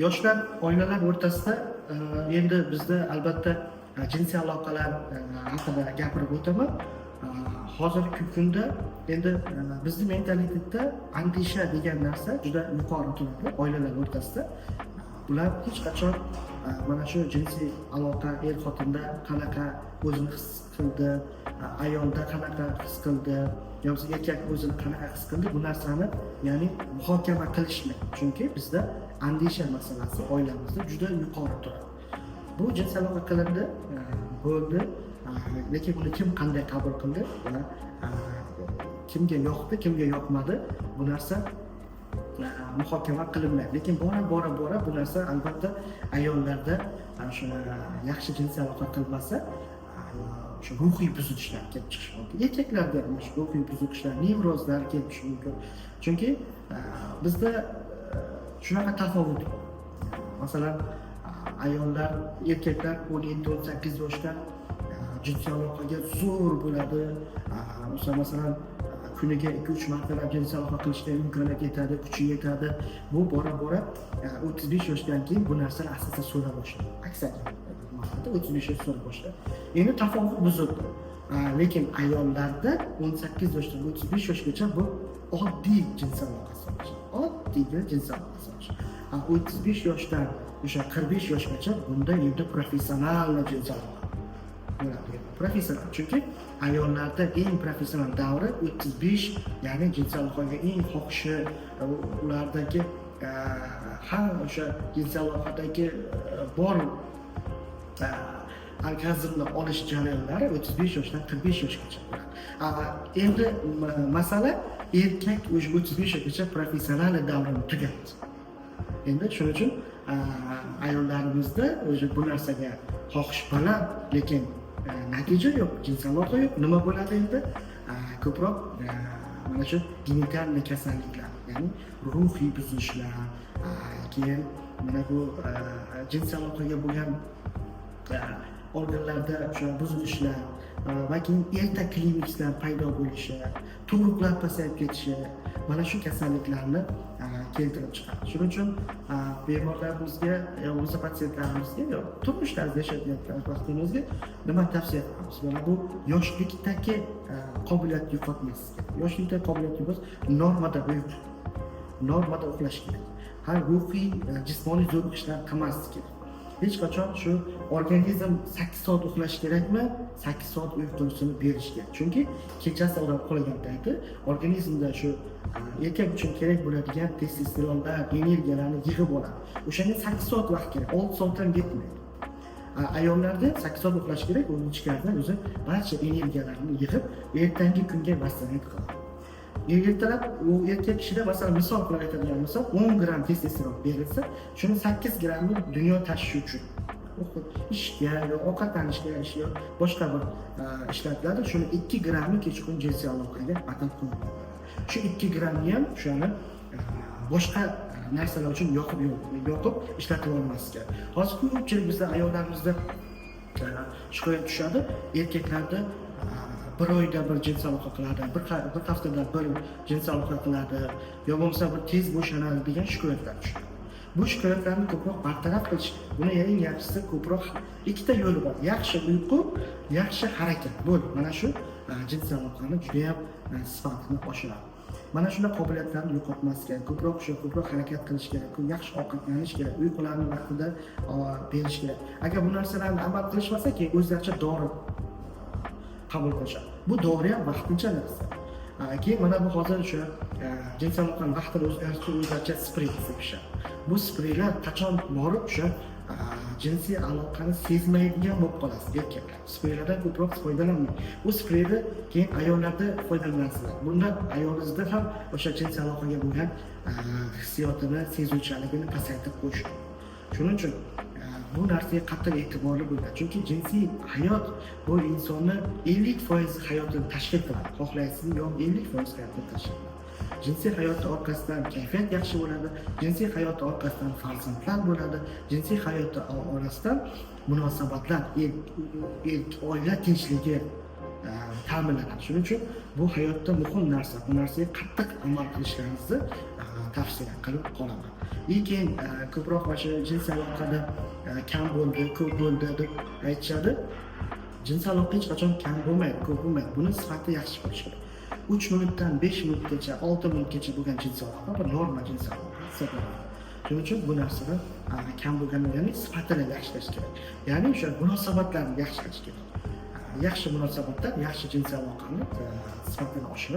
yoshlar, oilalar o'rtasida endi bizda albatta jinsiy aloqalar haqida gapirib o'taman. Hozirgi kunda endi bizni mentalitetda andisha degan narsa juda yuqori turadi oilalar o'rtasida. Ular hech qachon mana shu jinsiy aloqa er-xotinda qanaqa o'zini his qildi, ayolda qanaqa his qildi, yoki erkak o'zini qanaqa his qildi, bu narsani ya'ni muhokama qilishmaydi. Chunki bizda andisha masalasi oilamizda juda yuqori turadi. Bu jinsiy aloqa qilindi, bo'ldi, lekin buni kim qanday qabul qildi va kimga yoqdi, kimga yoqmadi, bu narsa muhokama qilinmaydi. Lekin bora bu narsa albatta ayollarda o'sha yaxshi jinsiy aloqa qilmasa o'sha ruhiy buzilishlar kelib chiqishi mumkin. Erkaklarda ham shu ruhiy buzilishlar, nevrozlar kelib chiqishi mumkin. Chunki bizda shunaqa tafovut bor. Masalan, ayollar, erkaklar 17-18 yoshda jinsiy aloqaga zo'r bo'ladi. Masalan, kuniga 2-3 martalab jinsiy aloqa qilishga imkoniyat yetadi, kuchi yetadi. Bu bora 35 yoshdan keyin bu narsalar asosan so'ra boshlaydi. Aksariyat 35 yosh so'ra boshlaydi. Endi tafovut buzildi. Lekin ayollarda 18 yoshdan 35 yoshgacha bu oddiy jinsiy aloqa so'rash. Oddiy jinsiy aloqa so'rash. 35 yoshdan o'sha 45 yoshgacha bunda endi professional jinsiy aloqa bo'ladi. Professional, chunki ayollarda eng professional davri 35, ya'ni jinsiy aloqaga eng xohishi, ulardagi ham o'sha jinsiy aloqadagi bor orgazmni olish jarayonlari 35 yoshdan 45 yoshgacha bo'ladi. Endi masala erkak o'sha 35 yoshgacha professional davrini tugatdi. Endi shuning uchun ayollarimizda o'sha bu narsaga xohish baland, lekin natija yo'q, jinsiy aloqa yo'q. Nima bo'ladi endi? Ko'proq mana shu genital kasalliklar, ya'ni ruhiy buzilishlar, keyin mana bu jinsiy aloqaga bo'lgan organlarda o'sha buzilishlar va keyin erta klimakslar paydo bo'lishi, tug'ruqlar pasayib ketishi, mana shu kasalliklarni keltirib chiqadi. Shuning uchun bemorlarimizga, o'zi patsientlarimizga, turmush tarzida yashayotgan vaqtimizga nima tavsiya qilamiz? Mana bu yoshlikdagi qobiliyatni yo'qotmaslik kerak. Yoshlikda qobiliyat yo'qotsa, normada uxlash kerak. Har ruhiy, jismoniy zo'riqishlar qilmaslik kerak. Hech qachon shu organizm 8 soat uxlash kerakmi? 8 soat uyqusini berish kerak. Chunki kechasi odam uxlagan payti organizmda shu erkak uchun kerak bo'ladigan testosteronlar, energiyalarni yig'ib oladi. O'shanga 8 soat vaqt kerak, 6 soatdan yetmaydi. Ayollarda 8 soat uxlash kerak, uning ichkaridan o'zi barcha energiyalarni yig'ib, ertangi kunga maslahat qiladi. Ertalab u erkak kishida masalan misol qilib aytadigan bo'lsam 10 gram testosteron berilsa, shuni 8 gramni dunyo tashishi uchun ishga, ovqatlanishga, boshqa bir ishlatiladi. Shuni 2 gramni kechqurun jinsiy aloqaga atab qo'yiladi. Shu 2 gramni ham shuni boshqa narsalar uchun yoqib ishlatib olmaslik kerak. Hozir ko'pchilik bizda ayollarimizda shikoyat tushadi, erkaklarda bir oyda bir jinsiy aloqa qiladi, bir haftada bir jinsiy aloqa qiladi, yo bo'lmasa bir tez bo'shanadi degan shikoyatlar tushadi. Bu shikoyatlarni ko'proq bartaraf qilish, buni eng yaxshisi ko'proq ikkita yo'li bor. Yaxshi uyqu, yaxshi harakat. Bo'ldi. Mana shu jinsiy aloqani juda ham sifatini oshiradi. Mana shunday qobiliyatlarni yo'qotmaslik kerak. Ko'proq harakat qilish kerak, yaxshi ovqatlanish kerak, uyqularni vaqtida berish kerak. Agar bu narsalarni amal qilishmasa, keyin o'zlaricha dori qabul qilishadi. Bu dori ham vaqtincha narsa. Keyin mana bu hozir o'sha jinsiy aloqani vaqtida o'zlaricha sprey sepishadi. Bu spreylar qachon borib o'sha jinsiy aloqani sezmaydigan bo'lib qolasiz erkaklar. Spreylardan ko'proq foydalanmang. Bu spreyni keyin ayollarda foydalanansizlar. Bunda ayolingizda ham o'sha jinsiy aloqaga bo'lgan hissiyotini, sezuvchanligini pasaytirib qo'yish. Shuning uchun bu narsaga qattiq e'tiborli bo'ladi. Chunki jinsiy hayot bu insonni 50% hayotini tashkil qiladi. Xohlaysizmi yo'q, 50% hayotini tashkil qiladi. Jinsiy hayot orqasidan kayfiyat yaxshi bo'ladi, jinsiy hayot orqasidan farzandlar bo'ladi, jinsiy hayot orasidan munosabatlar, oila tinchligi ta'minlanadi. Shuning uchun bu hayotda muhim narsa. Bu narsaga qattiq amal qilishlaringizni tavsiya qilib qolaman. Lekin ko'proq mana shu jinsiy aloqada kam bo'ldi, ko'p bo'ldi deb aytishadi. Jinsiy aloqa hech qachon kam bo'lmaydi, ko'p bo'lmaydi. Buni sifati yaxshi bo'lishi kerak. 3 minutdan 5 minutgacha, 6 minutgacha bo'lgan jinsiy aloqa bir norma jinsiy aloqa hisoblanadi. Shuning uchun bu narsani kam bo'lganini sifatini yaxshilash kerak. Ya'ni o'sha munosabatlarni yaxshilash kerak. Yaxshi munosabatlar, yaxshi jinsiy aloqani sifatini oshirib